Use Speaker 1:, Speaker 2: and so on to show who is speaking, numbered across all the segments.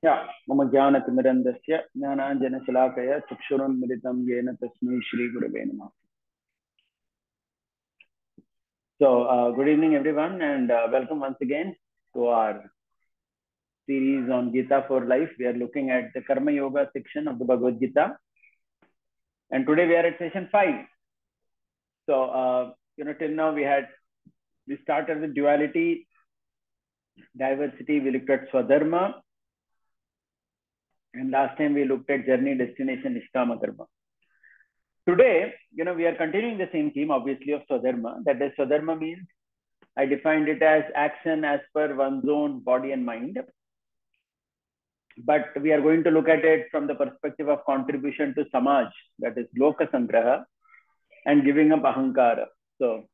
Speaker 1: मम ज्ञानतिमिरन्दस्य ज्ञानाञ्जनशलाकया चक्षुरुन्मिलितं येन तस्मै श्रीगुरवे नमः. Good evening, everyone, and welcome once again to our series on Gita for Life. We are looking at the Karma Yoga section of the Bhagavad Gita, and today we are at session 5. Till now we started with duality, diversity. We looked at Swadharma, and last time we looked at journey, destination, Nishkama Karma. Today, we are continuing the same theme, obviously, of Swadharma. That is, Swadharma means I defined it as action as per one's own body and mind. But we are going to look at it from the perspective of contribution to Samaj, that is Loka Sangraha, and giving up Ahankara. So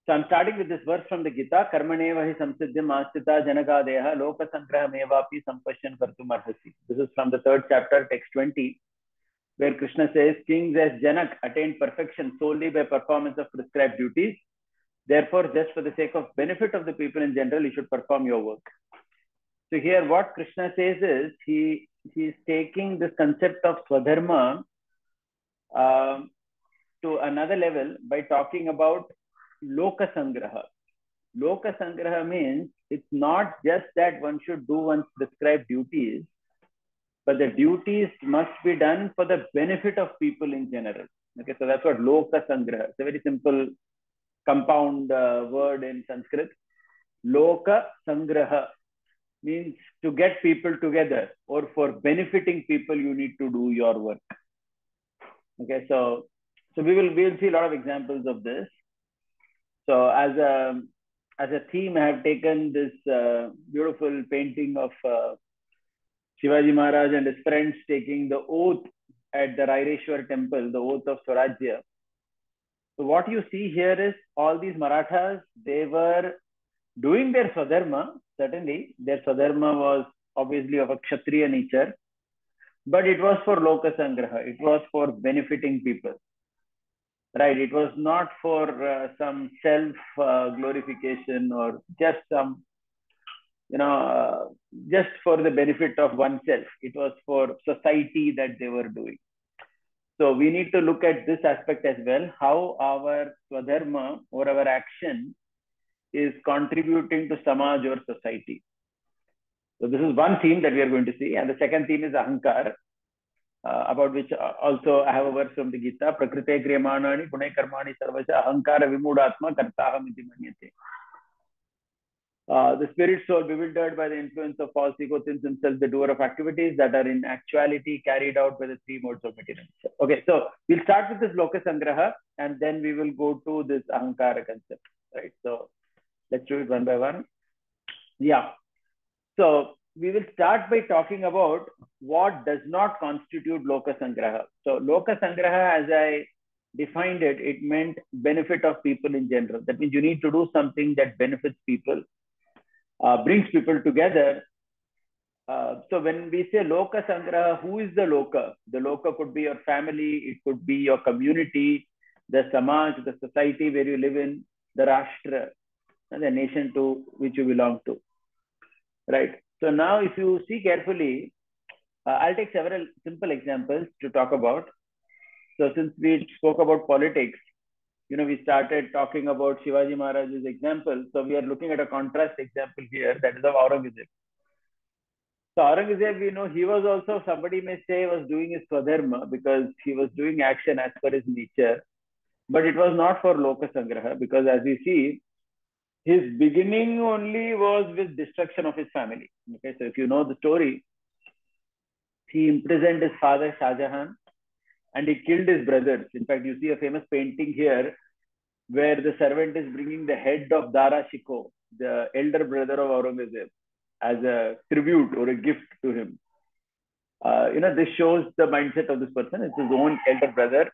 Speaker 1: I'm starting with this verse from the Gita. Karmaneva hi samsiddhyam astita janagadeha Loka Sangraha mevapi sampashyan kartum arhasi. This is from the 3rd chapter, text 20. Where Krishna says, kings as Janak attained perfection solely by performance of prescribed duties. Therefore, just for the sake of benefit of the people in general, you should perform your work. So here what Krishna says is, he is taking this concept of Swadharma to another level by talking about Loka Sangraha. Loka Sangraha means it's not just that one should do one's prescribed duties, but the duties must be done for the benefit of people in general. Okay, so that's what Loka Sangraha. It's a very simple compound word in Sanskrit. Loka Sangraha means to get people together, or for benefiting people, you need to do your work. Okay, so we will see a lot of examples of this. So as a theme, I have taken this beautiful painting of Shivaji Maharaj and his friends taking the oath at the Raireshwar temple, the oath of Swarajya. So what you see here is all these Marathas, they were doing their Swadharma. Certainly, their Swadharma was obviously of a Kshatriya nature, but it was for Loka Sangraha. It was for benefiting people. Right? It was not for some self-glorification or just some just for the benefit of oneself. It was for society that they were doing. So we need to look at this aspect as well, how our Swadharma or our action is contributing to Samaj or society. So this is one theme that we are going to see. And the second theme is Ahankar, about which also I have a verse from the Gita. Prakrite kriyamanani pune karmani sarvasya ahankara vimudatma kartaham iti manyate. The spirit soul bewildered by the influence of false ego thinks himself the doer of activities that are in actuality carried out by the 3 modes of material. Okay, so we'll start with this Loka Sangraha and then we will go to this Ahankara concept, right? So let's do it one by one. Yeah. So we will start by talking about what does not constitute Loka Sangraha. So Loka Sangraha, as I defined it, it meant benefit of people in general. That means you need to do something that benefits people. Brings people together. So when we say Loka Sangraha, who is the Loka? The Loka could be your family, it could be your community, the Samaj, the society where you live in, the Rashtra, and the nation to which you belong to. Right? So now if you see carefully, I'll take several simple examples to talk about. So since we spoke about politics, we started talking about Shivaji Maharaj's example. So we are looking at a contrast example here, that is of Aurangzeb. So Aurangzeb, he was also, somebody may say, was doing his Swadharma because he was doing action as per his nature. But it was not for Loka Sangraha, because as we see, his beginning only was with destruction of his family. Okay, so if you know the story, he imprisoned his father Shah Jahan and he killed his brothers. In fact, you see a famous painting here where the servant is bringing the head of Dara Shikoh, the elder brother of Aurangzeb, as a tribute or a gift to him. This shows the mindset of this person. It's his own elder brother.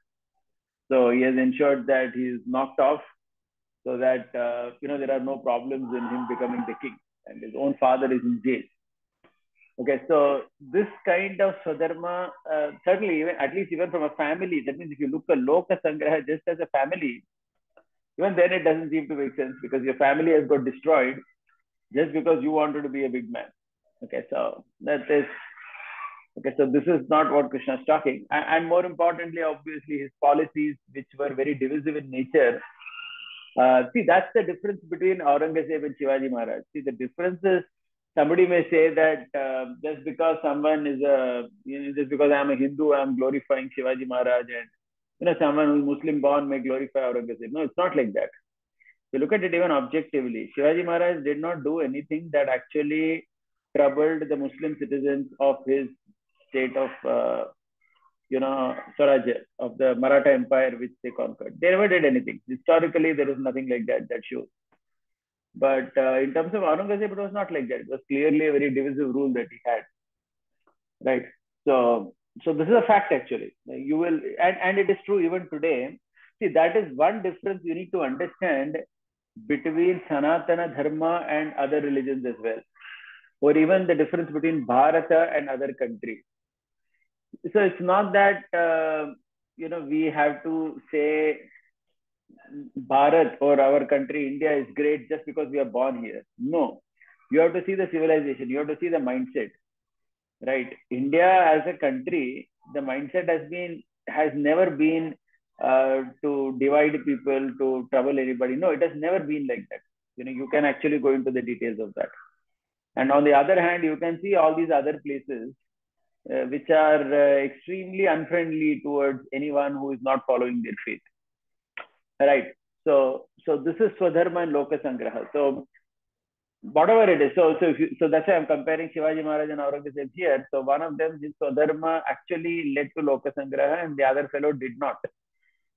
Speaker 1: So he has ensured that he is knocked off so that, there are no problems in him becoming the king. And his own father is in jail. Okay, so this kind of Swadharma, certainly, at least even from a family, that means if you look at Loka Sangraha just as a family, even then it doesn't seem to make sense because your family has got destroyed just because you wanted to be a big man. Okay, so that is okay. So this is not what Krishna is talking, and more importantly, obviously, his policies, which were very divisive in nature. See, that's the difference between Aurangzeb and Shivaji Maharaj. See, the difference is somebody may say that just because someone is just because I'm a Hindu, I'm glorifying Shivaji Maharaj, and someone who's Muslim born may glorify Aurangzeb. No, it's not like that. You look at it even objectively. Shivaji Maharaj did not do anything that actually troubled the Muslim citizens of his state of Swaraj, of the Maratha Empire which they conquered. They never did anything. Historically, there is nothing like that shows. But in terms of Aurangzeb, it was not like that. It was clearly a very divisive rule that he had, right? So this is a fact actually. You will, and it is true even today. See, that is one difference you need to understand between Sanatana Dharma and other religions as well, or even the difference between Bharata and other countries. So it's not that we have to say Bharat or our country, India is great just because we are born here. No, you have to see the civilization. You have to see the mindset, right? India as a country, the mindset has never been to divide people, to trouble anybody. No, it has never been like that. You can actually go into the details of that. And on the other hand, you can see all these other places which are extremely unfriendly towards anyone who is not following their faith. Right. So this is Swadharma and Loka Sangraha. So whatever it is. So that's why I'm comparing Shivaji Maharaj and Aurangzeb here. So one of them, his Swadharma actually led to Loka Sangraha, and the other fellow did not.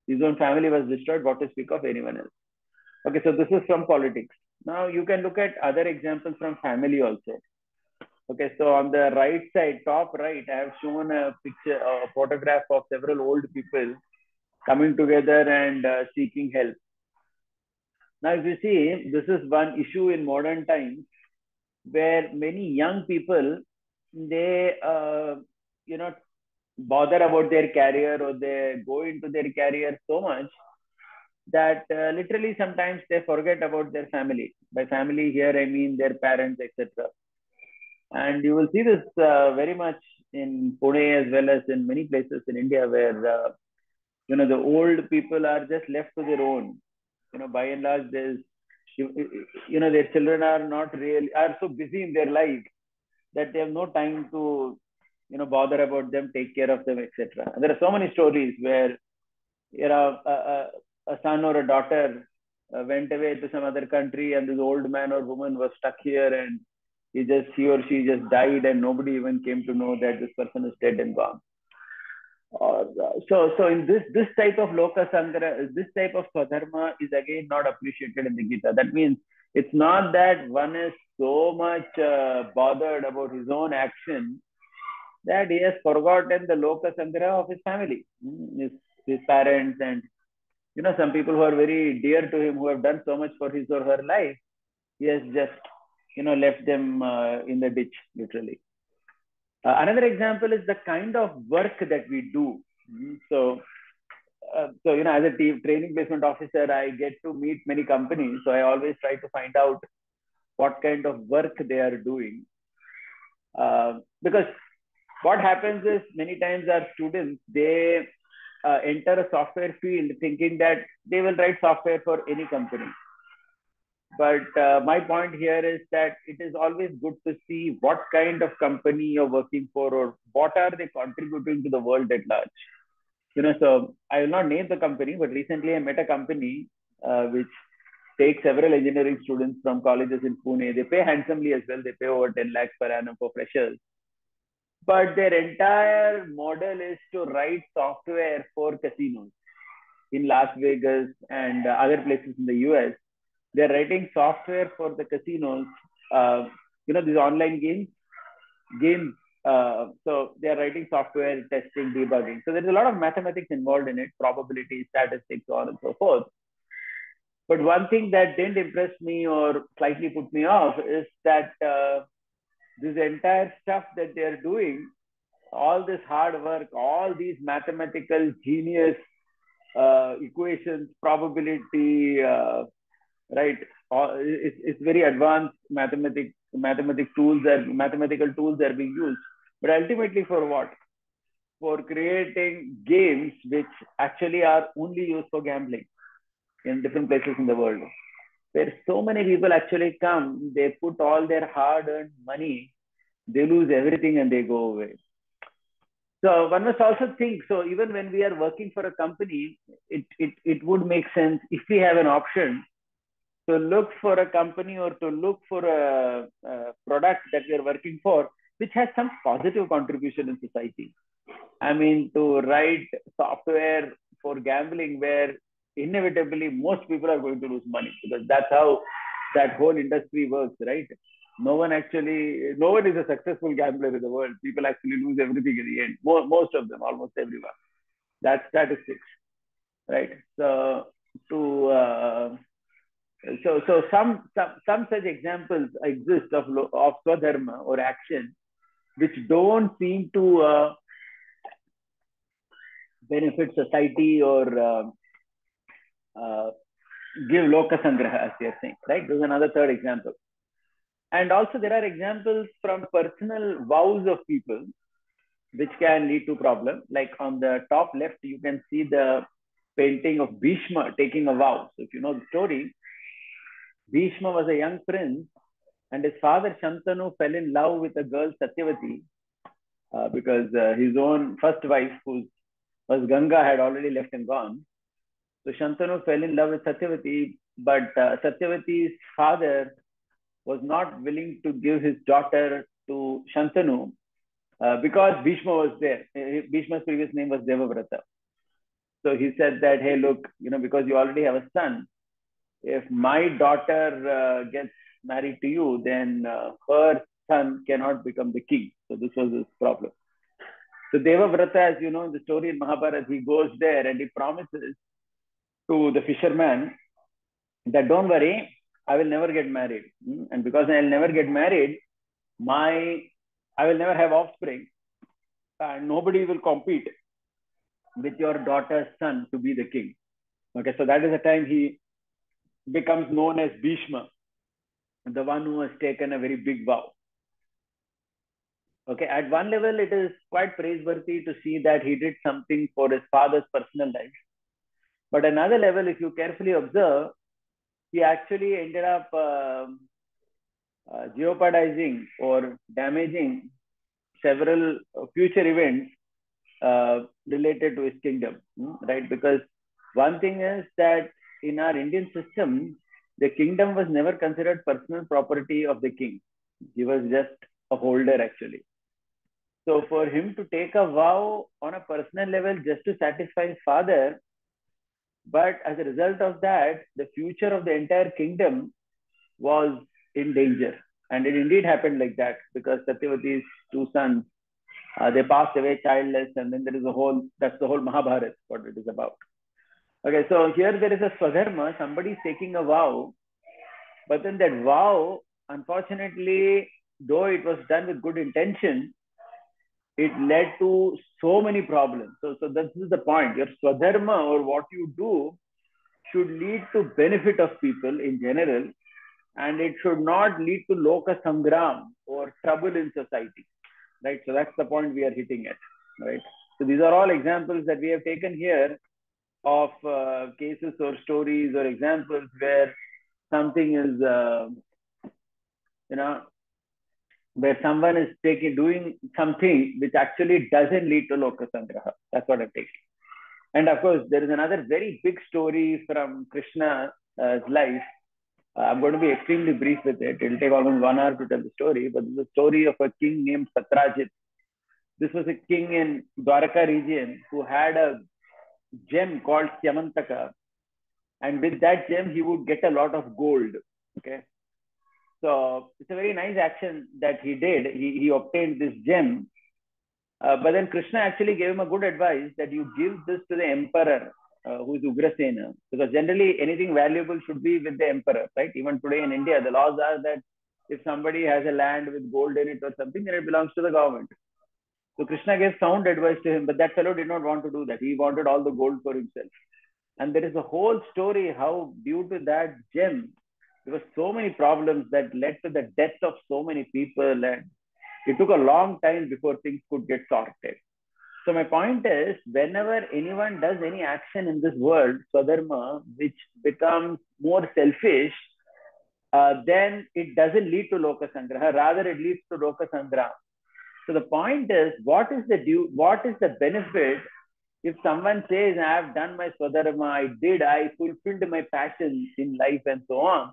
Speaker 1: His own family was destroyed. What to speak of anyone else? Okay, so this is from politics. Now you can look at other examples from family also. Okay, so on the right side, top right, I have shown a picture, a photograph of several old people coming together and seeking help. Now, if you see, this is one issue in modern times where many young people, they, bother about their career, or they go into their career so much that literally sometimes they forget about their family. By family here, I mean their parents, etc. And you will see this very much in Pune as well as in many places in India where, the old people are just left to their own. By and large, their children are so busy in their life that they have no time to, bother about them, take care of them, etc. And there are so many stories where, a son or a daughter went away to some other country, and this old man or woman was stuck here, and he or she just died, and nobody even came to know that this person is dead and gone. So in this type of Loka Sangra, this type of Swadharma is again not appreciated in the Gita. That means it's not that one is so much bothered about his own action that he has forgotten the Loka Sangra of his family, his parents, and some people who are very dear to him, who have done so much for his or her life. He has just left them in the ditch, literally. Another example is the kind of work that we do. So as a training placement officer, I get to meet many companies. So I always try to find out what kind of work they are doing. Because what happens is many times our students, they enter a software field thinking that they will write software for any company. But my point here is that it is always good to see what kind of company you're working for, or what are they contributing to the world at large. So I will not name the company, but recently I met a company which takes several engineering students from colleges in Pune. They pay handsomely as well. They pay over 10 lakhs per annum for freshers. But their entire model is to write software for casinos in Las Vegas and other places in the US. They're writing software for the casinos, these online games. So they're writing software, testing, debugging. So there's a lot of mathematics involved in it, probability, statistics, so on and so forth. But one thing that didn't impress me or slightly put me off is that this entire stuff that they're doing, all this hard work, all these mathematical genius equations, probability, right? It's very advanced mathematics mathematical tools are being used, but ultimately for what? For creating games which actually are only used for gambling in different places in the world, where so many people actually come, they put all their hard-earned money, they lose everything and they go away. So one must also think, so even when we are working for a company, it would make sense if we have an option to look for a company or to look for a product that we are working for, which has some positive contribution in society. I mean, to write software for gambling where inevitably most people are going to lose money, because that's how that whole industry works, right? No one is a successful gambler in the world. People actually lose everything in the end. Most of them, almost everyone. That's statistics, right? So to some such examples exist of swadharma or action which don't seem to benefit society or uh, give loka sangraha, as they are saying, right? There's another third example. And also there are examples from personal vows of people which can lead to problem. Like on the top left, you can see the painting of Bhishma taking a vow. So if you know the story, Bhishma was a young prince and his father Shantanu fell in love with a girl Satyavati because his own first wife, who was Ganga, had already left and gone. So Shantanu fell in love with Satyavati, but Satyavati's father was not willing to give his daughter to Shantanu because Bhishma was there. Bhishma's previous name was Devavrata. So he said that, hey, look, because you already have a son, if my daughter gets married to you, then her son cannot become the king. So this was his problem. So Devavrata, as you know, in the story in Mahabharata, he goes there and he promises to the fisherman that don't worry, I will never get married. And because I'll never get married, I will never have offspring. And nobody will compete with your daughter's son to be the king. Okay, so that is the time he becomes known as Bhishma, the one who has taken a very big vow. Okay, at one level, it is quite praiseworthy to see that he did something for his father's personal life. But another level, if you carefully observe, he actually ended up jeopardizing or damaging several future events related to his kingdom, right? Because one thing is that in our Indian system, the kingdom was never considered personal property of the king. He was just a holder, actually. So for him to take a vow on a personal level just to satisfy his father, but as a result of that, the future of the entire kingdom was in danger. And it indeed happened like that, because Satyavati's two sons, they passed away childless, and then that's the whole Mahabharata, what it is about. Okay, so here there is a swadharma, somebody is taking a vow, but then that vow, unfortunately, though it was done with good intention, it led to so many problems. So this is the point. Your swadharma, or what you do, should lead to benefit of people in general, and it should not lead to loka sangram or trouble in society, right? So that's the point we are hitting at, right? So these are all examples that we have taken here of cases or stories or examples where something is, where someone is doing something which actually doesn't lead to loka sangraha. That's what I'm taking. And of course, there is another very big story from Krishna's life. I'm going to be extremely brief with it. It'll take almost 1 hour to tell the story, but this is a story of a king named Satrajit. This was a king in Dwarka region who had a gem called Syamantaka. And with that gem, he would get a lot of gold. Okay. So it's a very nice action that he did. He obtained this gem. But then Krishna actually gave him a good advice that you give this to the emperor, who is Ugrasena, because generally anything valuable should be with the emperor, right? Even today in India, the laws are that if somebody has a land with gold in it or something, then it belongs to the government. So Krishna gave sound advice to him, but that fellow did not want to do that. He wanted all the gold for himself. And there is a whole story how due to that gem, There were so many problems that led to the death of so many people, and it took a long time before things could get sorted. So my point is, whenever anyone does any action in this world, Swadharma, which becomes more selfish, then it doesn't lead to Loka Sangraha. Rather, it leads to Loka Sangraha. So the point is, what is the benefit if someone says, I have done my Swadharma, I fulfilled my passion in life and so on.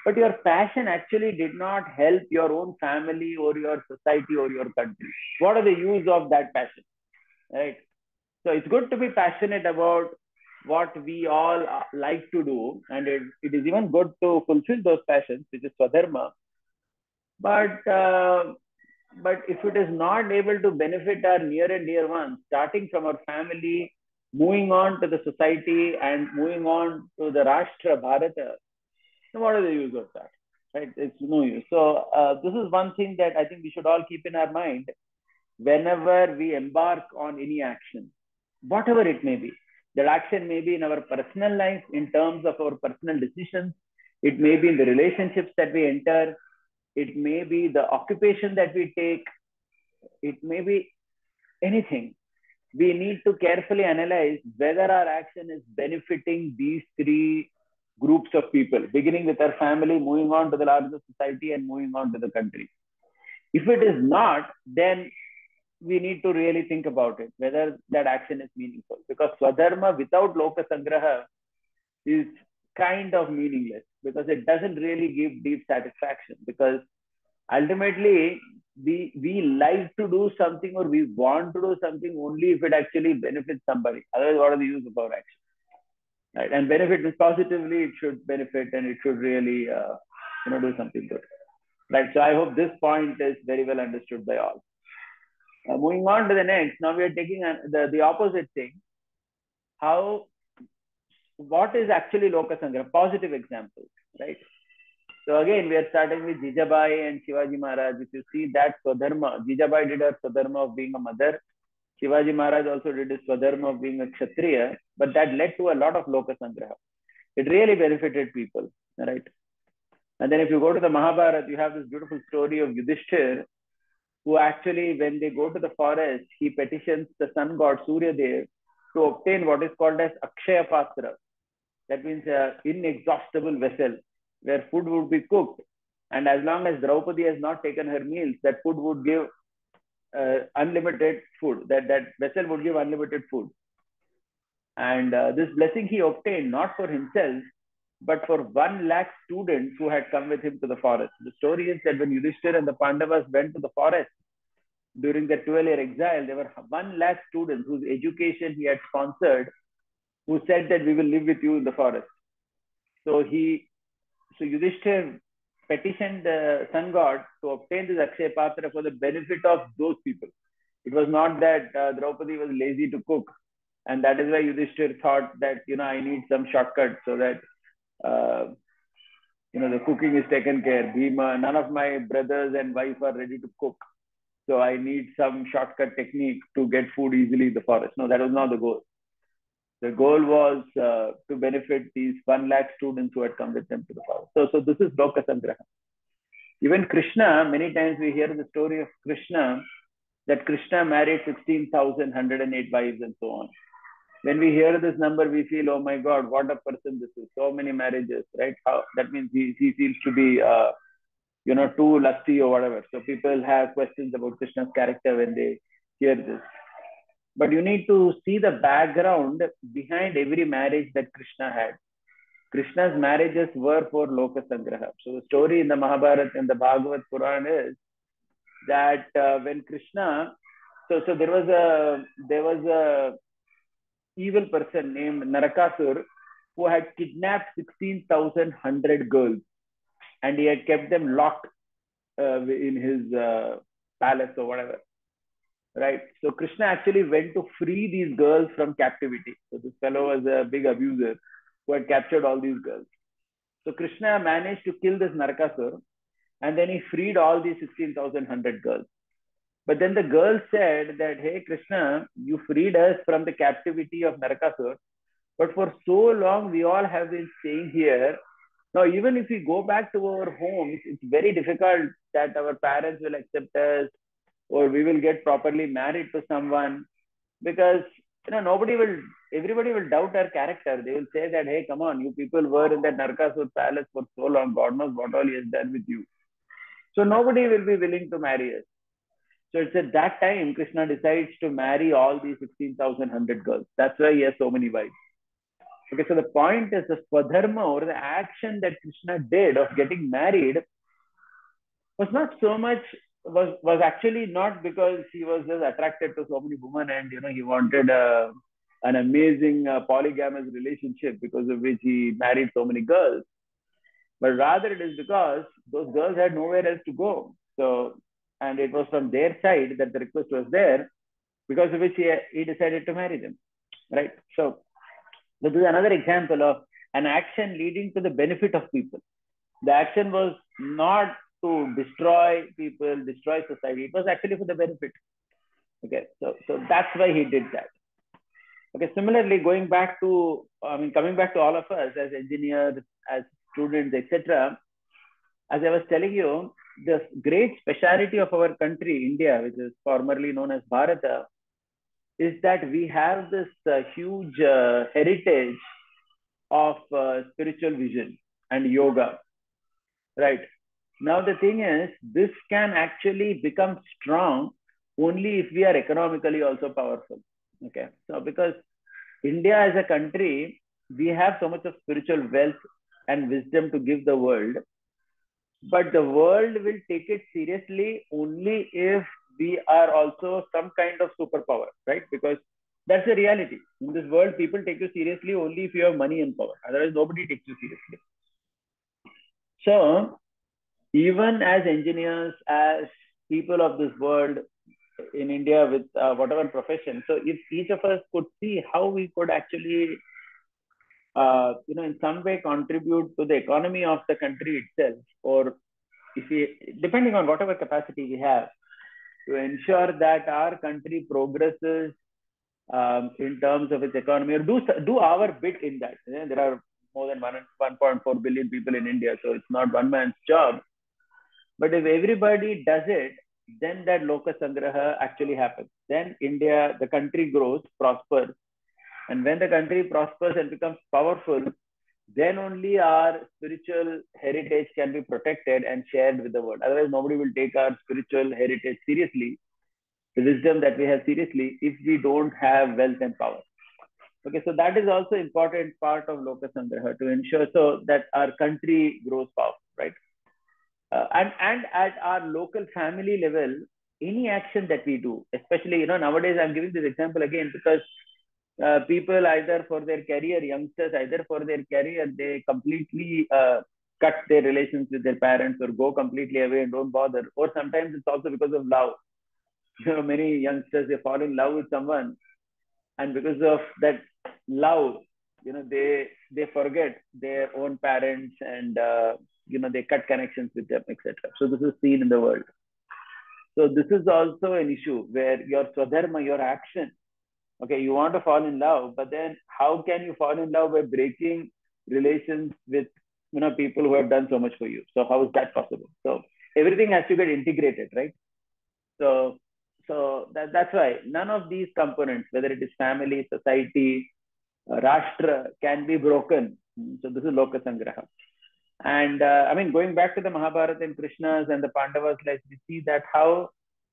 Speaker 1: But your passion actually did not help your own family or your society or your country. What are the use of that passion? Right? So it's good to be passionate about what we all like to do, and it is even good to fulfill those passions, which is Swadharma. But but if it is not able to benefit our near and dear ones, starting from our family, moving on to the society, and moving on to the Rashtra Bharata, so what is the use of that? Right? It's no use. So this is one thing that I think we should all keep in our mind whenever we embark on any action, whatever it may be. That action may be in our personal life, in terms of our personal decisions. It may be in the relationships that we enter. It may be the occupation that we take. It may be anything. We need to carefully analyze whether our action is benefiting these three groups of people, beginning with our family, moving on to the larger society, and moving on to the country. If it is not, then we need to really think about it, whether that action is meaningful. Because Swadharma without Loka Sangraha is kind of meaningless, because it doesn't really give deep satisfaction. Because ultimately, we like to do something, or we want to do something only if it actually benefits somebody. Otherwise, what are the use of our action? Right? And benefit is positively, it should benefit, and it should really do something good. Right? So I hope this point is very well understood by all. Moving on to the next, now we are taking the opposite thing. What is actually Loka Sangraha? Positive examples, right? So again, we are starting with Jijabai and Shivaji Maharaj. If you see that Swadharma, Jijabai did her Swadharma of being a mother. Shivaji Maharaj also did his Swadharma of being a Kshatriya, but that led to a lot of Loka Sangraha. It really benefited people, right? And then if you go to the Mahabharata, you have this beautiful story of Yudhishthir, who actually, when they go to the forest, he petitions the sun god Surya Dev to obtain what is called as Akshaya Patra. That means an inexhaustible vessel where food would be cooked. And as long as Draupadi has not taken her meals, that food would give unlimited food. That vessel would give unlimited food. And this blessing he obtained not for himself, but for 1 lakh students who had come with him to the forest. The story is that when Yudhishthir and the Pandavas went to the forest during their 12-year exile, there were 1 lakh students whose education he had sponsored, who said that we will live with you in the forest. So Yudhishthir petitioned the sun god to obtain this Akshaya Patra for the benefit of those people. It was not that Draupadi was lazy to cook. And that is why Yudhishthir thought that, I need some shortcut so that, the cooking is taken care. Bhima, none of my brothers and wife are ready to cook. So I need some shortcut technique to get food easily in the forest. No, that was not the goal. The goal was to benefit these 1 lakh students who had come with them to the forest. So this is Loka Sangraha. Even Krishna, many times we hear the story of Krishna, that Krishna married 16,108 wives and so on. When we hear this number, we feel, oh my God, what a person this is. So many marriages, right? That means he seems to be, too lusty or whatever. So people have questions about Krishna's character when they hear this. But you need to see the background behind every marriage that Krishna had. Krishna's marriages were for Loka Sangraha. So the story in the Mahabharata and the Bhagavad Puran is that when Krishna, so there was a evil person named Narakasur who had kidnapped 16,100 girls, and he had kept them locked in his palace or whatever. Right. So Krishna actually went to free these girls from captivity. So this fellow was a big abuser who had captured all these girls. So Krishna managed to kill this Narakasur, and then he freed all these 16,100 girls. But then the girl said that, hey, Krishna, you freed us from the captivity of Narakasur, but for so long we all have been staying here Now, even if we go back to our homes, it's very difficult that our parents will accept us or we will get properly married to someone because everybody will doubt our character. They will say that, hey, come on, you people were in that Narkasur palace for so long. God knows what all he has done with you. So nobody will be willing to marry us. So it's at that time Krishna decides to marry all these 16,100 girls. That's why he has so many wives. Okay, so the point is the swadharma or the action that Krishna did of getting married was not so much was actually not because he was just attracted to so many women and he wanted an amazing polygamous relationship because of which he married so many girls, but rather it is because those girls had nowhere else to go. So, and it was from their side that the request was there, because of which he decided to marry them, right? So this is another example of an action leading to the benefit of people. The action was not to destroy people, destroy society. It was actually for the benefit. Okay, so that's why he did that. Okay, similarly, coming back to all of us as engineers, as students, etc. As I was telling you, the great speciality of our country, India, which is formerly known as Bharata, is that we have this huge heritage of spiritual vision and yoga, right? Now, the thing is, this can actually become strong only if we are economically also powerful. Okay. So, because India as a country, we have so much of spiritual wealth and wisdom to give the world, but the world will take it seriously only if we are also some kind of superpower, right? Because that's the reality. In this world, people take you seriously only if you have money and power. Otherwise, nobody takes you seriously. So, even as engineers, as people of this world in India with whatever profession, so if each of us could see how we could actually, in some way contribute to the economy of the country itself, or if we, depending on whatever capacity we have, to ensure that our country progresses in terms of its economy, or do our bit in that. There are more than 1.4 billion people in India, so it's not one man's job. But if everybody does it, then that Loka Sangraha actually happens. Then India, the country grows, prospers. And when the country prospers and becomes powerful, then only our spiritual heritage can be protected and shared with the world. Otherwise, nobody will take our spiritual heritage seriously, the wisdom that we have seriously, if we don't have wealth and power. Okay, so that is also important part of Loka Sangraha, to ensure so that our country grows powerful, right? And at our local family level, any action that we do, especially nowadays, I'm giving this example again because people either for their career, youngsters either for their career, they completely cut their relations with their parents or go completely away and don't bother. Or sometimes it's also because of love. Many youngsters, they fall in love with someone, and because of that love, they forget their own parents, and they cut connections with them, etc. So this is seen in the world. So this is also an issue where your swadharma, your action, okay, you want to fall in love, but then how can you fall in love by breaking relations with people who have done so much for you? So how is that possible? So everything has to get integrated, right? So that's why none of these components, whether it is family, society, rashtra, can be broken. So this is Loka Sangraha. And going back to the Mahabharata and Krishna's and the Pandavas, like we see that how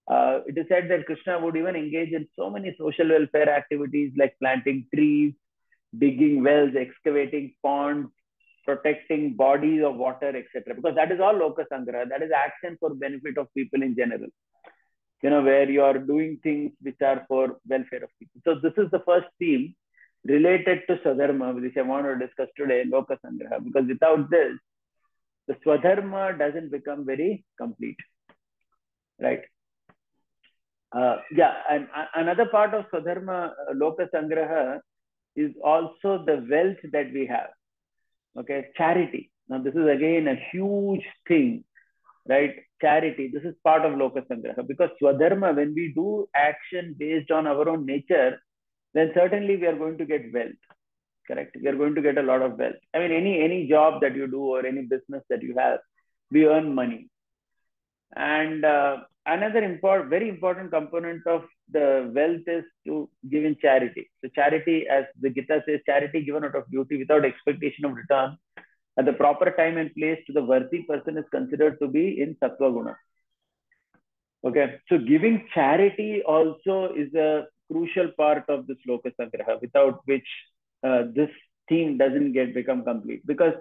Speaker 1: it is said that Krishna would even engage in so many social welfare activities like planting trees, digging wells, excavating ponds, protecting bodies of water, etc. Because that is all Loka Sangraha. That is action for benefit of people in general. Where you are doing things which are for welfare of people. So this is the first theme related to Swadharma, which I want to discuss today, Loka Sangraha. Because without this, the Swadharma doesn't become very complete, right? And another part of Swadharma, Loka Sangraha, is also the wealth that we have. Okay, charity. Now this is again a huge thing, right? Charity. This is part of Loka Sangraha, because Swadharma, when we do action based on our own nature, then certainly we are going to get wealth. correct? We are going to get a lot of wealth. I mean, any job that you do or any business that you have, we earn money. And another very important component of the wealth is to give in charity. So charity, as the Gita says, charity given out of duty without expectation of return at the proper time and place to the worthy person is considered to be in Sattva Guna. Okay, so giving charity also is a crucial part of this Loka Sangraha, without which this theme doesn't become complete. Because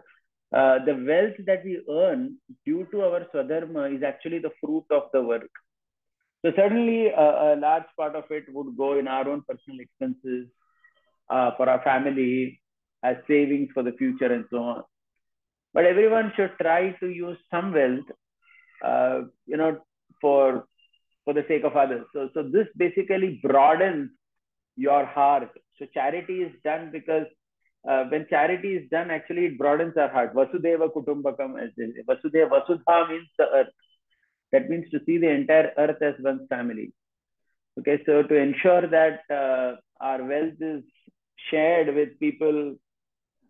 Speaker 1: the wealth that we earn due to our Swadharma is actually the fruit of the work. So certainly a large part of it would go in our own personal expenses, for our family, as savings for the future and so on. But everyone should try to use some wealth, for the sake of others. So this basically broadens your heart. So charity is done because when charity is done, actually it broadens our heart. Vasudeva Kutumbakam, as they say. Vasudha means the earth. That means to see the entire earth as one's family. Okay, so to ensure that our wealth is shared with people,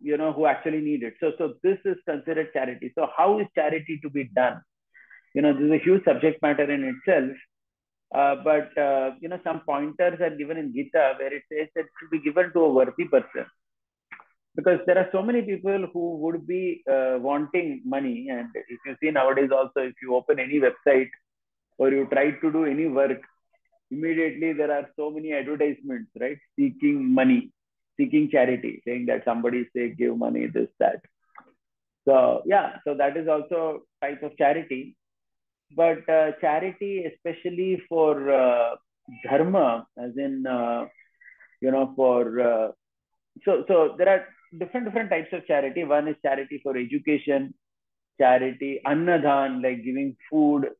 Speaker 1: who actually need it. So this is considered charity. So how is charity to be done? This is a huge subject matter in itself. But some pointers are given in Gita where it says that it should be given to a worthy person. Because there are so many people who would be wanting money. And if you see nowadays also, if you open any website or you try to do any work, immediately there are so many advertisements, right? Seeking money, seeking charity, saying that somebody say give money, this, that. So yeah, so that is also type of charity. But charity, especially for dharma, as in, for so there are different types of charity. One is charity for education, charity annadhan, like giving food,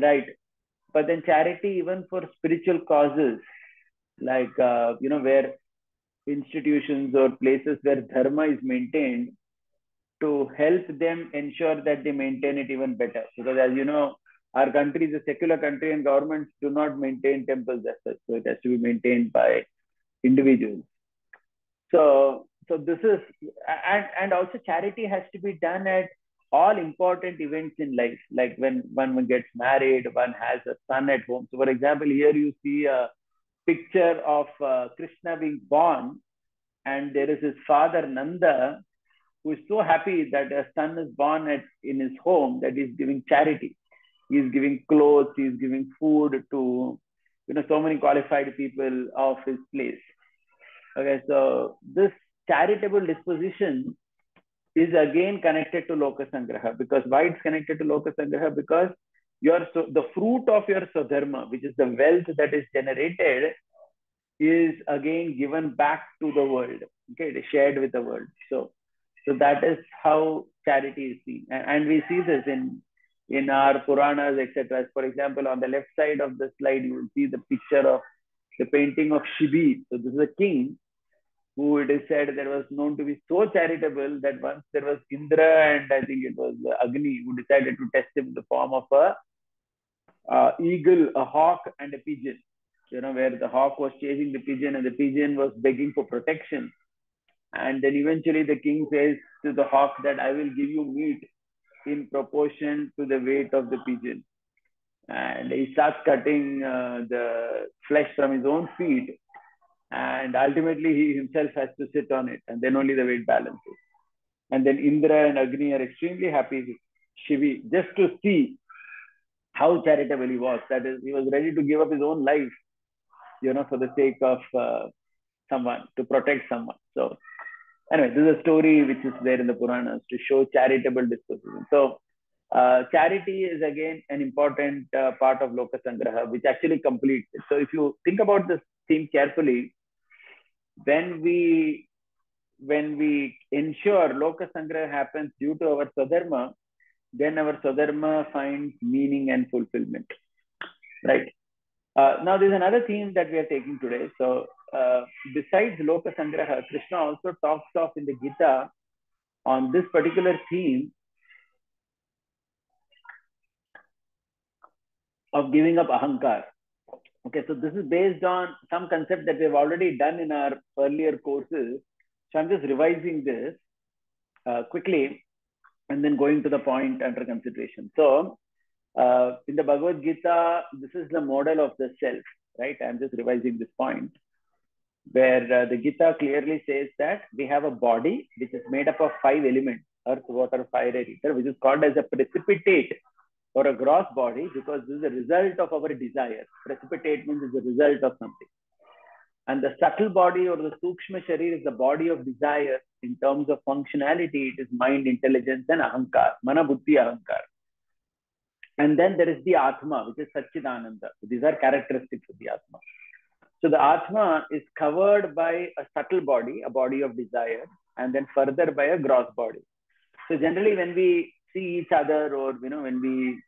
Speaker 1: right? But then charity even for spiritual causes, like where institutions or places where dharma is maintained, to help them ensure that they maintain it even better. Because as you know, our country is a secular country and governments do not maintain temples as such. So it has to be maintained by individuals. So this is, and also charity has to be done at all important events in life, like when one gets married, one has a son at home. So for example, here you see a picture of Krishna being born, and there is his father Nanda, who is so happy that a son is born in his home, that he's giving charity. He's giving clothes, he's giving food to so many qualified people of his place. Okay, so this charitable disposition is again connected to Loka Sangraha. Because why it's connected to Loka Sangraha? Because the fruit of your Swadharma, which is the wealth that is generated, is again given back to the world. Okay, it is shared with the world. So that is how charity is seen. And we see this in our Puranas, etc. For example, on the left side of the slide, you will see the picture of the painting of Shibi. So this is a king who, it is said, that was known to be so charitable that once there was Indra and I think it was Agni who decided to test him in the form of a eagle, a hawk, and a pigeon. Where the hawk was chasing the pigeon and the pigeon was begging for protection. And then eventually the king says to the hawk that I will give you meat in proportion to the weight of the pigeon. And he starts cutting the flesh from his own feet. And ultimately he himself has to sit on it, and then only the weight balances. And then Indra and Agni are extremely happy with Shivi, just to see how charitable he was. That is, he was ready to give up his own life, for the sake of someone, to protect someone. So anyway, this is a story which is there in the Puranas to show charitable disposition. So charity is again an important part of Loka Sangraha, which actually completes it. So if you think about this theme carefully, when we ensure Loka Sangraha happens due to our Swadharma, then our Swadharma finds meaning and fulfillment. Right. Now there's another theme that we are taking today. So besides Loka Sangraha, Krishna also talks of in the Gita on this particular theme of giving up ahankar. Okay, so this is based on some concept that we've already done in our earlier courses. So I'm just revising this quickly and then going to the point under consideration. So in the Bhagavad Gita, this is the model of the self, right? I'm just revising this point where the Gita clearly says that we have a body which is made up of 5 elements: earth, water, fire, and ether, which is called as a precipitate or a gross body because this is a result of our desire. Precipitate means it's a result of something. And the subtle body or the Sukshma Sharir is the body of desire. In terms of functionality, it is mind, intelligence, and ahankar, mana, buddhi, ahankar. And then there is the Atma, which is Satchidananda. These are characteristics of the Atma. So the Atma is covered by a subtle body, a body of desire, and then further by a gross body. So generally when we see each other or, when we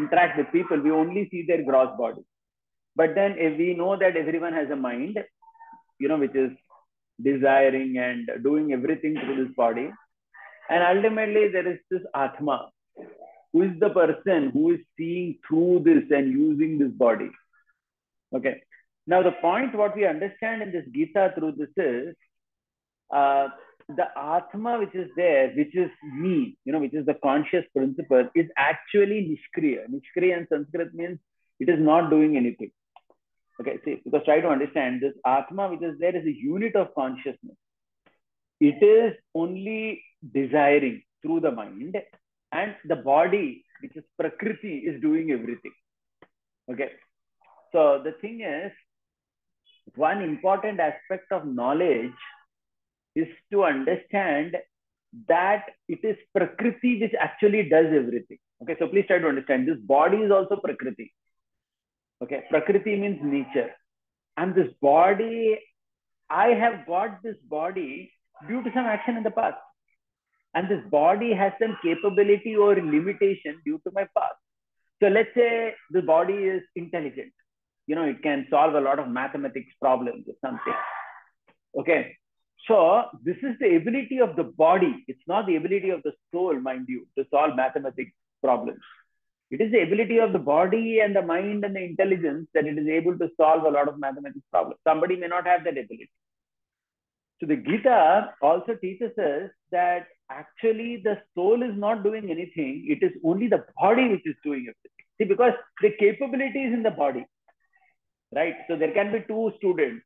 Speaker 1: interact with people, we only see their gross body. But then if we know that everyone has a mind, which is desiring and doing everything through this body. And ultimately there is this Atma, who is the person who is seeing through this and using this body. Okay. Now the point what we understand in this Gita through this is the Atma which is there, which is me, which is the conscious principle, is actually Nishkriya. Nishkriya in Sanskrit means it is not doing anything. Okay, see, because try to understand this Atma which is there is a unit of consciousness. It is only desiring through the mind, and the body, which is Prakriti, is doing everything. Okay. So the thing is, one important aspect of knowledge is to understand that it is Prakriti which actually does everything. Okay, so please try to understand this body is also Prakriti. Okay, Prakriti means nature. And this body, I have got this body due to some action in the past. And this body has some capability or limitation due to my past. So let's say the body is intelligent. It can solve a lot of mathematics problems or something. Okay. So this is the ability of the body. It's not the ability of the soul, mind you, to solve mathematics problems. It is the ability of the body and the mind and the intelligence that it is able to solve a lot of mathematics problems. Somebody may not have that ability. So the Gita also teaches us that actually the soul is not doing anything. It is only the body which is doing everything. See, because the capability is in the body, right? So there can be 2 students,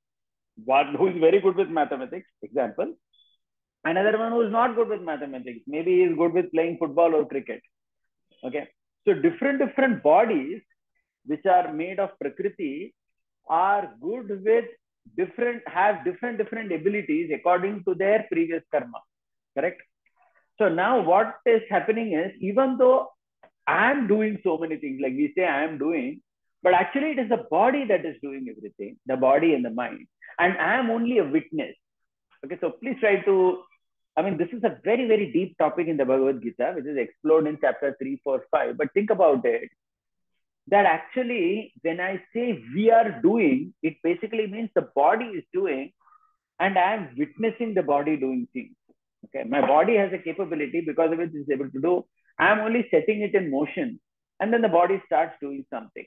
Speaker 1: one who is very good with mathematics, example, another one who is not good with mathematics. Maybe he is good with playing football or cricket. Okay. So different bodies which are made of Prakriti are good with have different abilities according to their previous karma. Correct? So now what is happening is, even though I am doing so many things, like we say I am doing, but actually it is the body that is doing everything, the body and the mind. And I am only a witness. Okay, so please try to, this is a very, very deep topic in the Bhagavad Gita, which is explored in chapter 3, 4, 5. But think about it, that actually, when I say we are doing, it basically means the body is doing, and I am witnessing the body doing things. Okay, my body has a capability because of which it is able to do. I am only setting it in motion, and then the body starts doing something.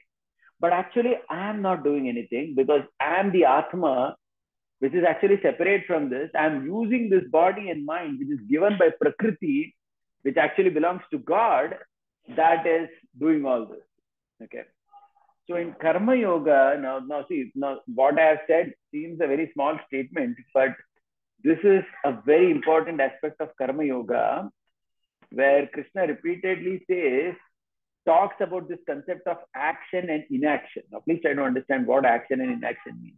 Speaker 1: But actually, I am not doing anything because I am the Atma, which is actually separate from this. I am using this body and mind, which is given by Prakriti, which actually belongs to God, that is doing all this. Okay. So in Karma Yoga, now see, what I have said seems a very small statement, but this is a very important aspect of Karma Yoga, where Krishna repeatedly talks about this concept of action and inaction. Now, please try to understand what action and inaction means.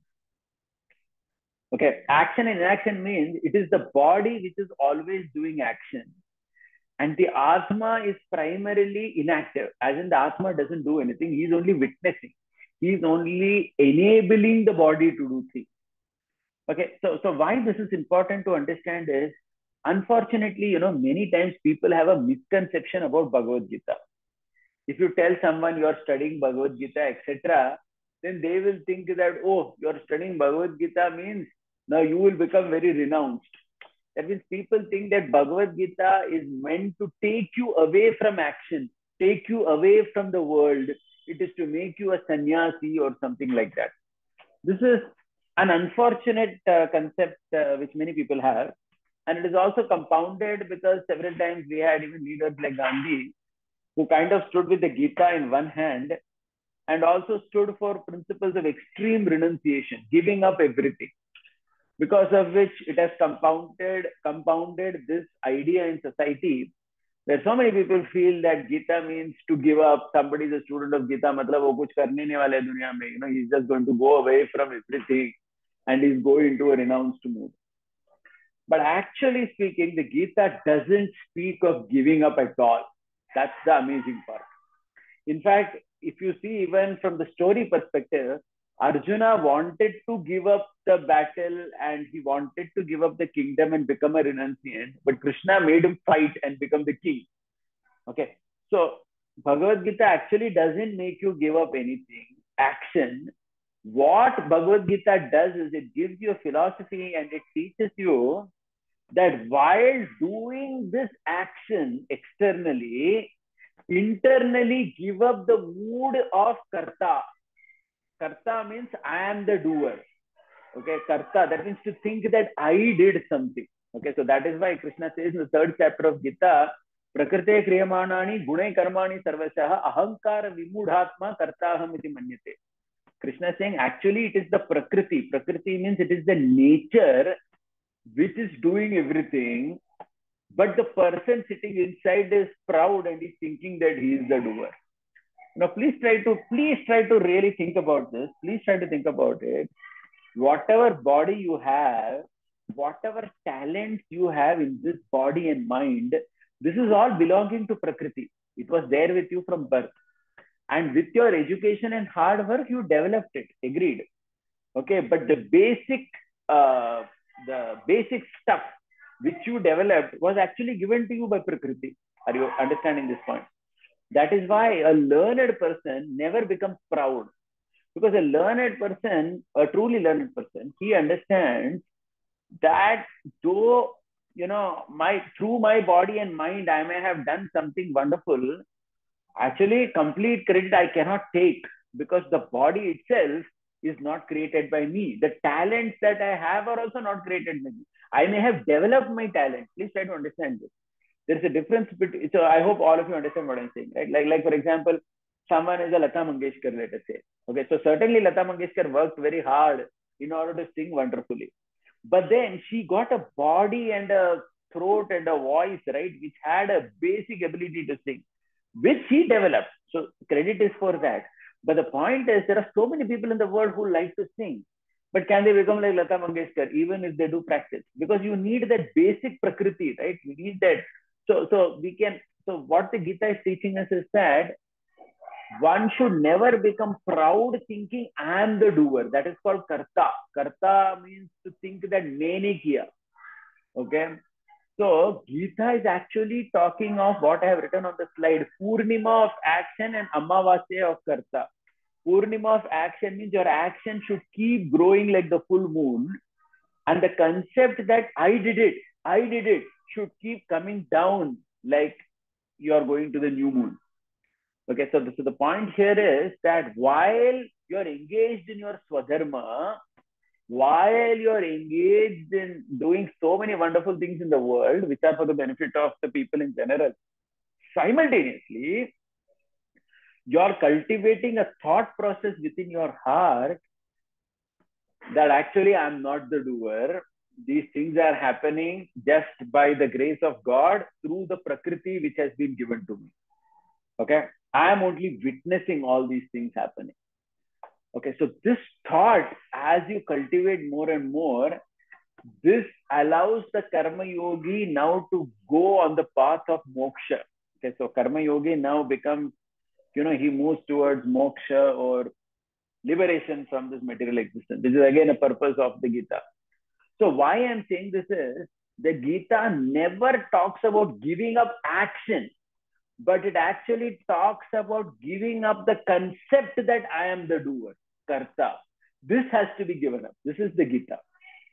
Speaker 1: Okay, action and inaction means it is the body which is always doing action. And the Atma is primarily inactive, as in the Atma doesn't do anything. He's only witnessing. He's only enabling the body to do things. Okay, so why this is important to understand is, unfortunately, many times people have a misconception about Bhagavad Gita. If you tell someone you are studying Bhagavad Gita, etc., then they will think that, oh, you are studying Bhagavad Gita means now you will become very renounced. That means people think that Bhagavad Gita is meant to take you away from action, take you away from the world. It is to make you a sannyasi or something like that. This is an unfortunate concept which many people have. And it is also compounded because several times we had even leaders like Gandhi who kind of stood with the Gita in one hand and also stood for principles of extreme renunciation, giving up everything, because of which it has compounded this idea in society where so many people feel that Gita means to give up. Somebody is a student of Gita, matlab wo kuch karne nahi wala hai duniya mein. He's just going to go away from everything and he's going into a renounced mood. But actually speaking, the Gita doesn't speak of giving up at all. That's the amazing part. In fact, if you see even from the story perspective, Arjuna wanted to give up the battle and he wanted to give up the kingdom and become a renunciant, but Krishna made him fight and become the king. Okay, so Bhagavad Gita actually doesn't make you give up anything. Action. What Bhagavad Gita does is it gives you a philosophy and it teaches you that while doing this action externally, internally give up the mood of karta. Karta means I am the doer. Okay, karta, that means to think that I did something. Okay, so that is why Krishna says in the 3rd chapter of Gita, Prakrite kriyamanani gune karmani sarvashaha ahankara vimudhatma kartaham iti manyate. Krishna is saying actually it is the Prakriti. Prakriti means it is the nature which is doing everything, but the person sitting inside is proud and is thinking that he is the doer. Now, please try to really think about this. Please try to think about it. Whatever body you have, whatever talents you have in this body and mind, this is all belonging to Prakriti. It was there with you from birth. And with your education and hard work, you developed it. Agreed. Okay, but the basic stuff which you developed was actually given to you by Prakriti. Are you understanding this point? That is why a learned person never becomes proud. Because a learned person, a truly learned person, he understands that though, through my body and mind, I may have done something wonderful. Actually, complete credit I cannot take because the body itself is not created by me. The talents that I have are also not created by me. I may have developed my talent. Please try to understand this. There's a difference between, so I hope all of you understand what I'm saying, right? Like for example, someone is a Lata Mangeshkar, let us say. Okay, so certainly Lata Mangeshkar worked very hard in order to sing wonderfully. But then she got a body and a throat and a voice, right, which had a basic ability to sing, which he developed. So credit is for that. But the point is, there are so many people in the world who like to sing. But can they become like Lata Mangeshkar, even if they do practice? Because you need that basic Prakriti, right? You need that. So what the Gita is teaching us is that one should never become proud thinking I am the doer. That is called karta. Karta means to think that maine kiya. Okay. So Gita is actually talking of what I have written on the slide: Purnima of action and Amavasya of karta. Purnima of action means your action should keep growing like the full moon. And the concept that I did it should keep coming down like you are going to the new moon. Okay, so the point here is that while you're engaged in your swadharma, while you're engaged in doing so many wonderful things in the world, which are for the benefit of the people in general, simultaneously, you're cultivating a thought process within your heart that actually I'm not the doer. These things are happening just by the grace of God through the Prakriti which has been given to me. Okay, I am only witnessing all these things happening. Okay, so this thought, as you cultivate more and more, this allows the Karma Yogi now to go on the path of moksha. Okay, so Karma Yogi now becomes, he moves towards moksha or liberation from this material existence. This is again a purpose of the Gita. So why I'm saying this is, the Gita never talks about giving up action, but it actually talks about giving up the concept that I am the doer, karta. This has to be given up. This is the Gita.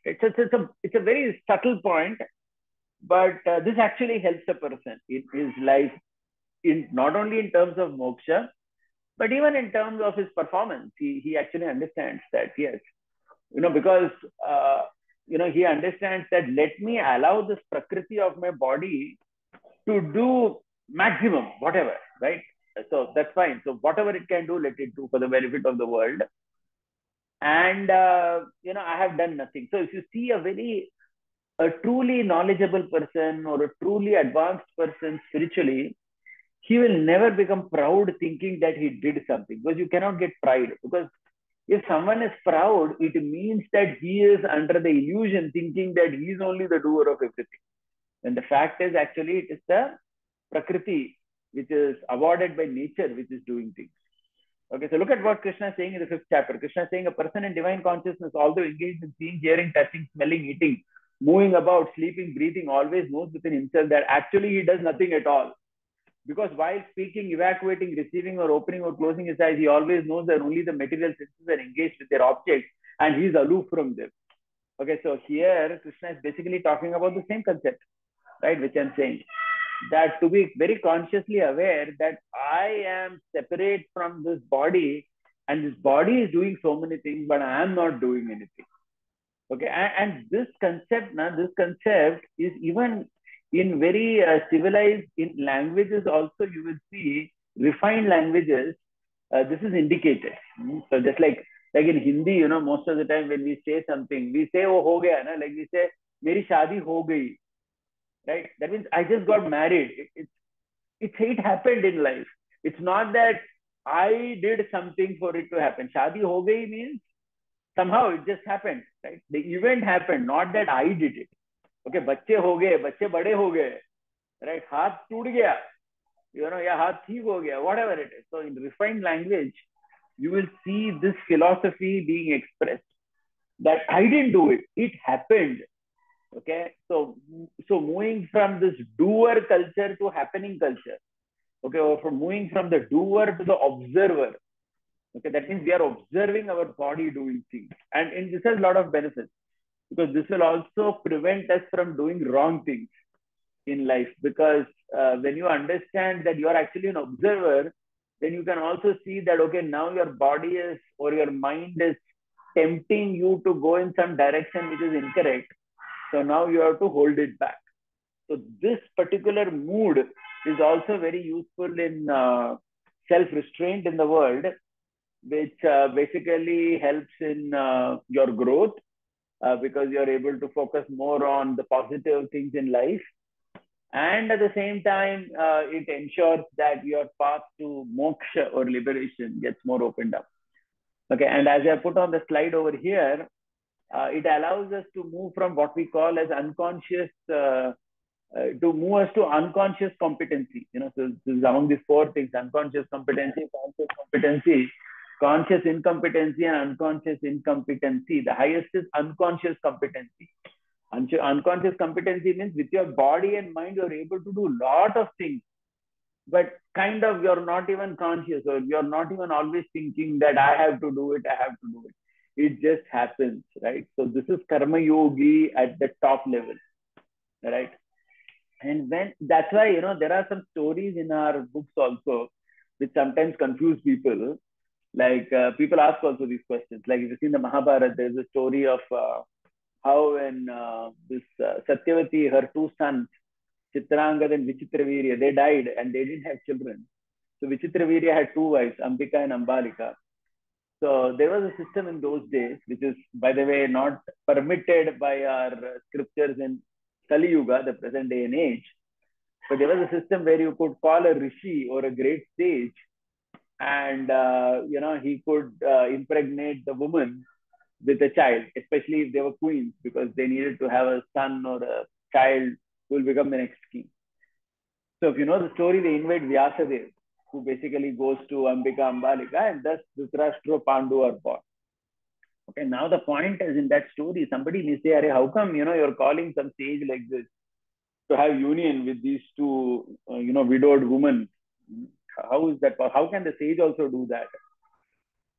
Speaker 1: It's a very subtle point, but this actually helps a person in his life, not only in terms of moksha, but even in terms of his performance. He actually understands that, yes, because he understands that let me allow this prakriti of my body to do maximum, whatever, right? So that's fine. So whatever it can do, let it do for the benefit of the world. And, I have done nothing. So if you see a truly knowledgeable person or a truly advanced person spiritually, he will never become proud thinking that he did something, because you cannot get pride. Because if someone is proud, it means that he is under the illusion thinking that he is only the doer of everything. And the fact is actually it is the prakriti which is awarded by nature which is doing things. Okay, so look at what Krishna is saying in the 5th chapter. Krishna is saying a person in divine consciousness, although engaged in seeing, hearing, touching, smelling, eating, moving about, sleeping, breathing, always knows within himself that actually he does nothing at all. Because while speaking, evacuating, receiving, or opening or closing his eyes, he always knows that only the material senses are engaged with their objects and he is aloof from them. Okay, so here Krishna is basically talking about the same concept, right? Which I'm saying, that to be very consciously aware that I am separate from this body, and this body is doing so many things, but I am not doing anything. Okay, and this concept is even in very civilized in languages also. You will see refined languages. This is indicated. So just like in Hindi, most of the time when we say something, we say "oh ho gaya," na? Like we say "meri shadi ho gayi," right? That means I just got married. It happened in life. It's not that I did something for it to happen. Shadi ho gayi means somehow it just happened, right? The event happened, not that I did it. Okay, बच्चे हो गए, बच्चे बड़े हो गए, right? हाथ टूट गया, या हाथ ठीक हो गया, whatever it is. So in refined language, you will see this philosophy being expressed that I didn't do it, it happened. Okay, so moving from this doer culture to happening culture, okay, or from moving from the doer to the observer. Okay, that means we are observing our body doing things, and this has a lot of benefits, because this will also prevent us from doing wrong things in life. Because when you understand that you are actually an observer, then you can also see that, okay, now your body is, or your mind is tempting you to go in some direction which is incorrect. So now you have to hold it back. So this particular mood is also very useful in self-restraint in the world, which basically helps in your growth, because you're able to focus more on the positive things in life. And at the same time, it ensures that your path to moksha or liberation gets more opened up. Okay, and as I put on the slide over here, it allows us to move from what we call as unconscious, to move us to unconscious competency. So this is among these 4 things: unconscious competency, conscious competency, conscious incompetency, and unconscious incompetency. The highest is unconscious competency. Unconscious competency means with your body and mind, you're able to do a lot of things, but kind of you're not even conscious, or you're not even always thinking that I have to do it, I have to do it. It just happens, right? So this is karma yogi at the top level, right? And when that's why, there are some stories in our books also which sometimes confuse people. Like people ask also these questions. Like if you see in the Mahabharata, there's a story of how when this Satyavati, her 2 sons, Chitrangad and Vichitravirya, they died and they didn't have children. So Vichitravirya had 2 wives, Ambika and Ambalika. So there was a system in those days, which is, by the way, not permitted by our scriptures in Kali Yuga, the present day and age. But there was a system where you could call a rishi or a great sage, and he could impregnate the woman with a child, especially if they were queens, because they needed to have a son or a child who will become the next king. So if you know the story, they invite Vyasadeva, who basically goes to Ambika Ambalika, and thus Dhritarashtra, Pandu are born. Okay, now the point is, in that story, somebody may say, Arey, how come you're calling some sage like this to have union with these 2 widowed women? How is that? How can the sage also do that?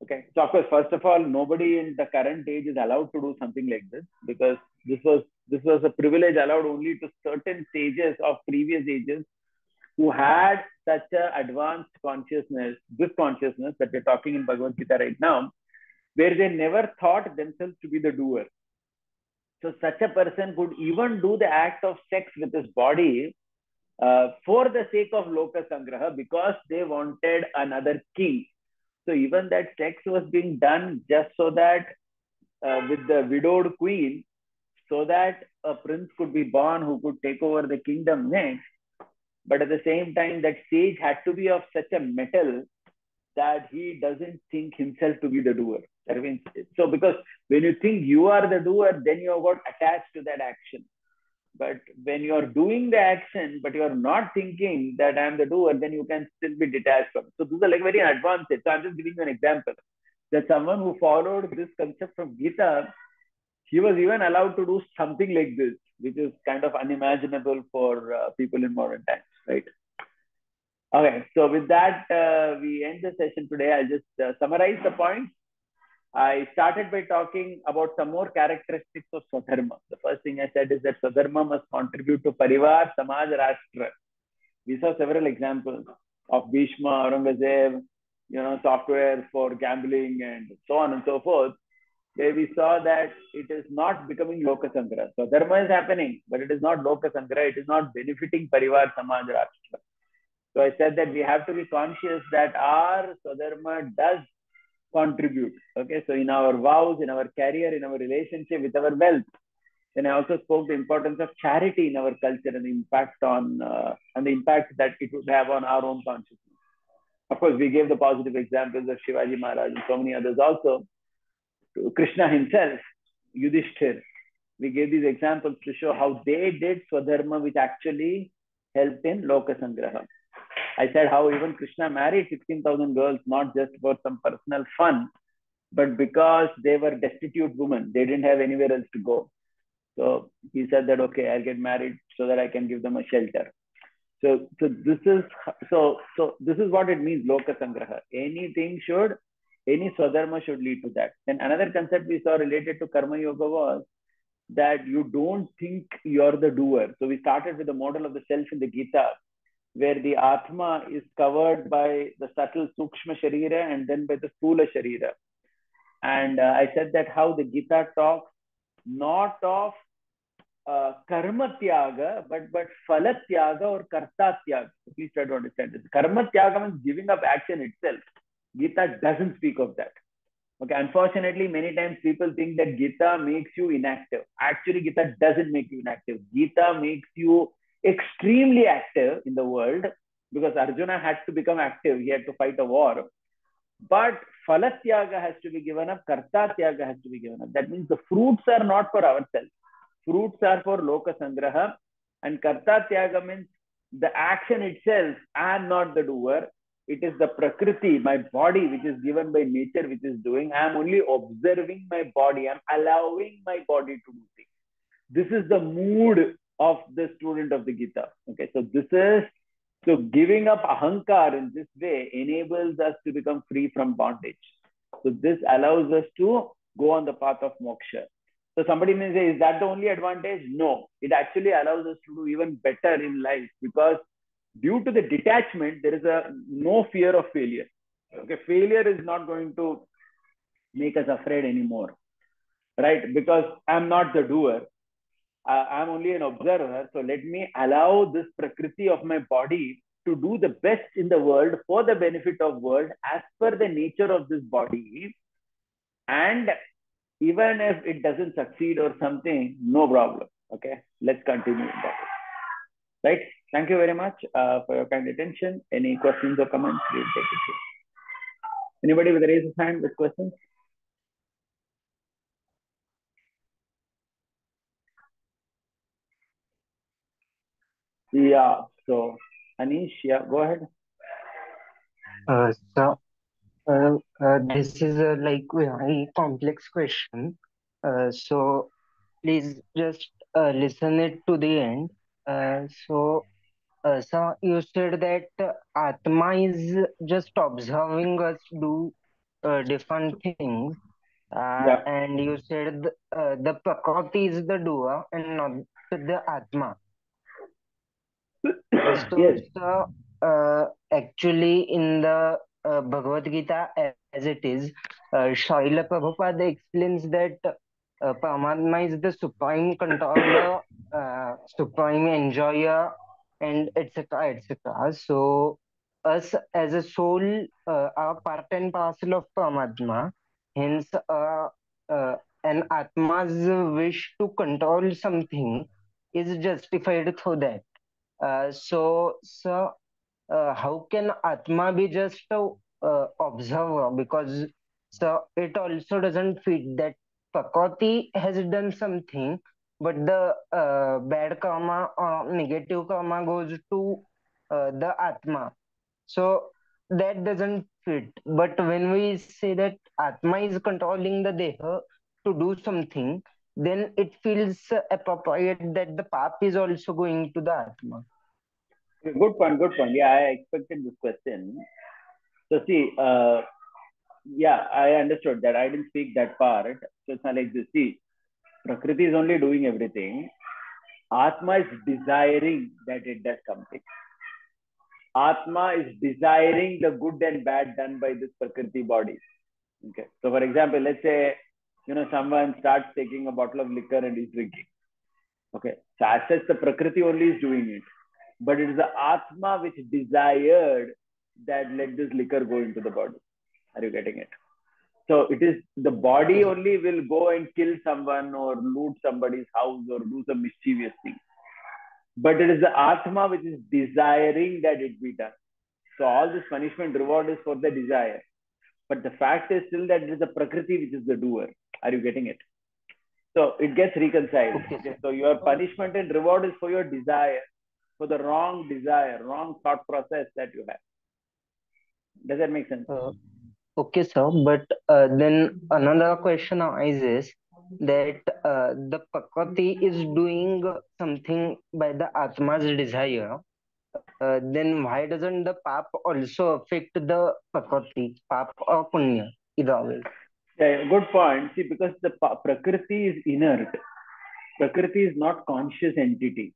Speaker 1: Okay, so of course, first of all, nobody in the current age is allowed to do something like this, because this was a privilege allowed only to certain sages of previous ages who had such an advanced consciousness, this consciousness that we're talking in Bhagavad Gita right now, where they never thought themselves to be the doer. So such a person could even do the act of sex with his body for the sake of loka sangraha because they wanted another king. So even that sex was being done just so that with the widowed queen, so that a prince could be born who could take over the kingdom next. But at the same time, that sage had to be of such a metal that he doesn't think himself to be the doer. That means, so because when you think you are the doer, then you have got attached to that action. But when you are doing the action, but you are not thinking that I am the doer, then you can still be detached from it. So these are like very advanced. So I'm just giving you an example that someone who followed this concept from Gita, he was even allowed to do something like this, which is kind of unimaginable for people in modern times, right? Okay, so with that, we end the session today. I'll just summarize the points. I started by talking about some more characteristics of Swadharma. The first thing I said is that Swadharma must contribute to Parivar, Samaj, Rashtra. We saw several examples of Bhishma, Aurangzeb, software for gambling and so on and so forth, where we saw that it is not becoming Lokasangra. So dharma is happening, but it is not Lokasangra. It is not benefiting Parivar, Samaj, Rashtra. So I said that we have to be conscious that our Swadharma does contribute. Okay, so in our vows, in our career, in our relationship, with our wealth. Then I also spoke the importance of charity in our culture and the impact on and the impact that it would have on our own consciousness. Of course, we gave the positive examples of Shivaji Maharaj and so many others also. To Krishna himself, Yudhishthir, we gave these examples to show how they did Swadharma, which actually helped in Loka Sangraha. I said how even Krishna married 16,000 girls, not just for some personal fun, but because they were destitute women. They didn't have anywhere else to go. So he said that, okay, I'll get married so that I can give them a shelter. So this is what it means, Loka Sangraha. Any Swadharma should lead to that. Then another concept we saw related to Karma Yoga was that you don't think you're the doer. So we started with the model of the self in the Gita, where the Atma is covered by the subtle Sukshma Sharira and then by the Sthula Sharira. And I said that how the Gita talks not of karma tyaga, but phala tyaga or karta tyaga. Please try to understand this. Karma tyaga means giving up action itself. Gita doesn't speak of that. Okay, unfortunately, many times people think that Gita makes you inactive. Actually, Gita doesn't make you inactive. Gita makes you extremely active in the world because Arjuna had to become active. He had to fight a war. But Falatyaga has to be given up, Karta Tyaga has to be given up. That means the fruits are not for ourselves. Fruits are for Loka Sangraha. And Karta Tyaga means the action itself. I am not the doer. It is the Prakriti, my body, which is given by nature, which is doing. I am only observing my body. I am allowing my body to do things. This is the mood of the student of the Gita. Okay, so giving up ahankar in this way enables us to become free from bondage. So this allows us to go on the path of moksha. So somebody may say, is that the only advantage? No, it actually allows us to do even better in life because due to the detachment, there is no fear of failure. Okay, failure is not going to make us afraid anymore, right? Because I'm not the doer. I'm only an observer. So let me allow this prakriti of my body to do the best in the world for the benefit of world as per the nature of this body. And even if it doesn't succeed or something, no problem. Okay, let's continue that. Right? Thank you very much for your kind attention. Any questions or comments? We'll take it here. Anybody with a raise of hand with questions? Yeah. So, Anish, yeah, go ahead.
Speaker 2: This is a like very complex question. So please just listen it to the end. So you said that Atma is just observing us do different things,
Speaker 1: Yeah.
Speaker 2: and you said the Prakriti is the doer and not the Atma.
Speaker 1: Yes.
Speaker 2: Actually, in the Bhagavad Gita, as it is, Srila Prabhupada explains that Paramatma is the supreme controller, supreme enjoyer, and etc. etc. So, us as a soul are part and parcel of Paramatma. Hence, an Atma's wish to control something is justified through that. So, how can Atma be just a observer? Because so it also doesn't fit that Prakriti has done something, but the bad karma or negative karma goes to the Atma. So that doesn't fit. But when we say that Atma is controlling the Deha to do something, then it feels appropriate that the path is also going to the Atma.
Speaker 1: Good point. Good point. Yeah, I expected this question. So see, yeah, I understood that. I didn't speak that part. So it's not like this. See, Prakriti is only doing everything. Atma is desiring that it does something. Atma is desiring the good and bad done by this Prakriti body. Okay. So for example, let's say, someone starts taking a bottle of liquor and is drinking. Okay. So as such, the Prakriti only is doing it. But it is the Atma which desired that let this liquor go into the body. Are you getting it? So it is the body
Speaker 2: Okay.
Speaker 1: only will go and kill someone or loot somebody's house or do some mischievous thing. But it is the Atma which is desiring that it be done. So all this punishment reward is for the desire. But the fact is still that it is the Prakriti which is the doer. Are you getting it? So it gets reconciled.
Speaker 2: Okay,
Speaker 1: Okay.
Speaker 2: sir.
Speaker 1: So your punishment and reward is for your desire, for the wrong desire, wrong thought process that you have. Does that make sense?
Speaker 2: Uh, Okay, sir. But then another question arises that the Prakriti is doing something by the Atma's desire. Then why doesn't the Pap also affect the Prakriti, Pap or Punya, either way?
Speaker 1: Yeah, good point. See, because the Prakriti is inert. Prakriti is not conscious entity.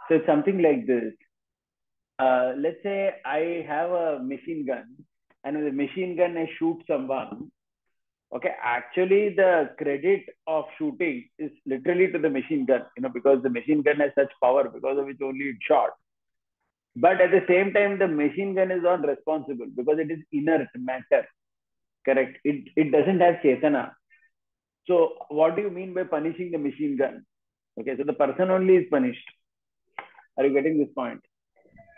Speaker 1: So it's something like this. Let's say I have a machine gun, and with a machine gun I shoot someone. Okay, actually the credit of shooting is literally to the machine gun, because the machine gun has such power because of which only it shot. But at the same time, the machine gun is not responsible because it is inert matter. Correct. It doesn't have chetana. So what do you mean by punishing the machine gun? Okay, so the person only is punished. Are you getting this point?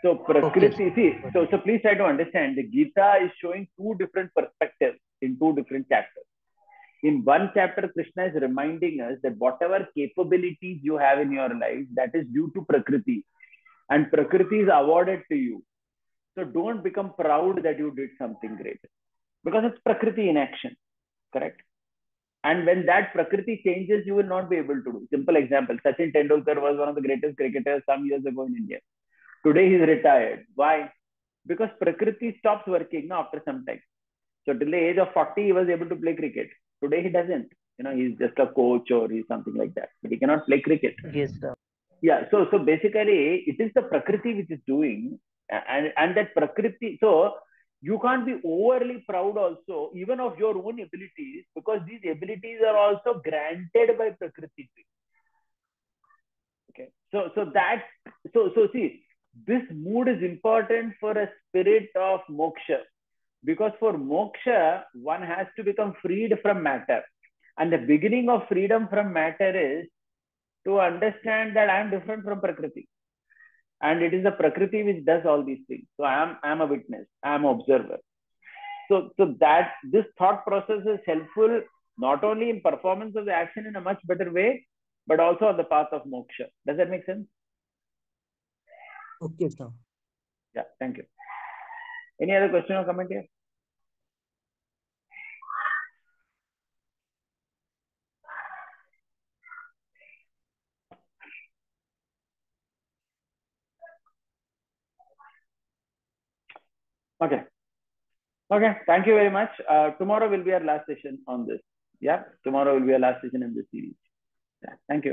Speaker 1: So
Speaker 2: Okay,
Speaker 1: Prakriti,
Speaker 2: sir.
Speaker 1: see,
Speaker 2: Got
Speaker 1: so
Speaker 2: it.
Speaker 1: so please try to understand. The Gita is showing two different perspectives in two different chapters. In one chapter, Krishna is reminding us that whatever capabilities you have in your life, that is due to Prakriti, and Prakriti is awarded to you. So don't become proud that you did something great because it's Prakriti in action, correct? And when that Prakriti changes, you will not be able to do. Simple example: Sachin Tendulkar was one of the greatest cricketers some years ago in India. Today he's retired. Why? Because Prakriti stops working now after some time. So till the age of 40, he was able to play cricket. Today he doesn't. He's just a coach or he's something like that. But he cannot play cricket.
Speaker 2: Yes, sir.
Speaker 1: Yeah. So basically, it is the Prakriti which is doing, and that Prakriti. So you can't be overly proud also, even of your own abilities, because these abilities are also granted by Prakriti. Okay. So see, this mood is important for a spirit of moksha, because for moksha, one has to become freed from matter. And the beginning of freedom from matter is to understand that I am different from Prakriti. And it is the Prakriti which does all these things. So I am a witness, I am an observer. So that this thought process is helpful not only in performance of the action in a much better way, but also on the path of moksha. Does that make sense?
Speaker 2: Okay, sir.
Speaker 1: Yeah, thank you. Any other question or comment here? Okay. Okay. Thank you very much. Tomorrow will be our last session on this. Yeah. Tomorrow will be our last session in this series. Yeah. Thank you.